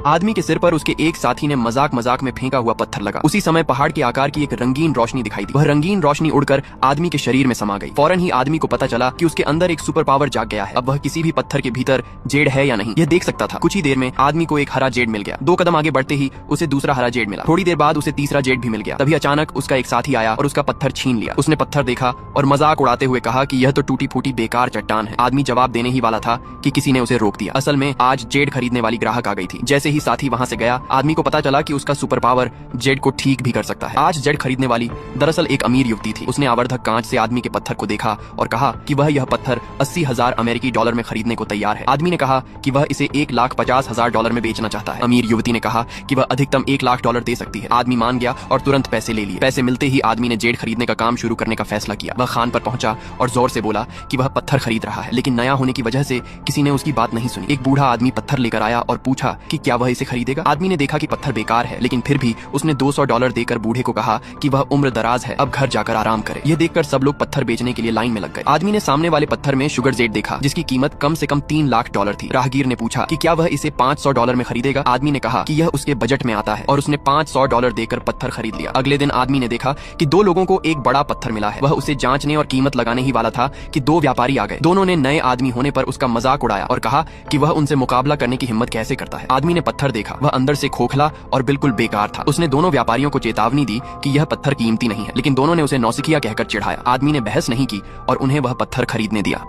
आदमी के सिर पर उसके एक साथी ने मजाक मजाक में फेंका हुआ पत्थर लगा। उसी समय पहाड़ के आकार की एक रंगीन रोशनी दिखाई दी। वह रंगीन रोशनी उड़कर आदमी के शरीर में समा गई। फौरन ही आदमी को पता चला कि उसके अंदर एक सुपर पावर जाग गया है। अब वह किसी भी पत्थर के भीतर जेड है या नहीं यह देख सकता था। कुछ ही देर में आदमी को एक हरा जेड मिल गया। 2 कदम आगे बढ़ते ही उसे दूसरा हरा जेड मिला। थोड़ी देर बाद उसे तीसरा जेड भी मिल गया। तभी अचानक उसका एक साथी आया और उसका पत्थर छीन लिया। उसने पत्थर देखा और मजाक उड़ाते हुए कहा कि यह तो टूटी फूटी बेकार चट्टान है। आदमी जवाब देने ही वाला था कि किसी ने उसे रोक दिया। असल में आज जेड खरीदने वाली ग्राहक आ गई थी। जैसे ही साथी वहां से गया आदमी को पता चला कि उसका सुपर पावर जेड को ठीक भी कर सकता है। आज जेड खरीदने वाली दरअसल एक अमीर युवती थी। उसने आवर्धक कांच से आदमी के पत्थर को देखा और कहा कि वह यह पत्थर 80,000 अमेरिकी डॉलर में खरीदने को तैयार है। आदमी ने कहा कि वह इसे $1,50,000 में बेचना चाहता है। अमीर युवती ने कहा कि वह अधिकतम $1,00,000 दे सकती है। आदमी मान गया और तुरंत पैसे ले लिए। पैसे मिलते ही आदमी ने जेड खरीदने का काम शुरू करने का फैसला किया। वह खान पर पहुंचा और जोर से बोला कि वह पत्थर खरीद रहा है, लेकिन नया होने की वजह से किसी ने उसकी बात नहीं सुनी। एक बूढ़ा आदमी पत्थर लेकर आया और पूछा कि क्या वह इसे खरीदेगा। आदमी ने देखा कि पत्थर बेकार है, लेकिन फिर भी उसने $200 देकर बूढ़े को कहा कि वह उम्र दराज है, अब घर जाकर आराम करे। यह देखकर सब लोग पत्थर बेचने के लिए लाइन में लग गए। आदमी ने सामने वाले पत्थर में शुगर जेड देखा जिसकी कीमत कम से कम $3,00,000 थी। राहगीर ने पूछा कि क्या वह इसे $500 में खरीदेगा। आदमी ने कहा कि यह उसके बजट में आता है और उसने $500 देकर पत्थर खरीद लिया। अगले दिन आदमी ने देखा कि 2 लोगों को एक बड़ा पत्थर मिला है। वह उसे जांचने और कीमत लगाने ही वाला था कि 2 व्यापारी आ गए। दोनों ने नए आदमी होने पर उसका मजाक उड़ाया और कहा कि वह उनसे मुकाबला करने की हिम्मत कैसे करता है। आदमी ने पत्थर देखा, वह अंदर से खोखला और बिल्कुल बेकार था। उसने दोनों व्यापारियों को चेतावनी दी कि यह पत्थर कीमती नहीं है, लेकिन दोनों ने उसे नौसिखिया कहकर चिढ़ाया। आदमी ने बहस नहीं की और उन्हें वह पत्थर खरीदने दिया।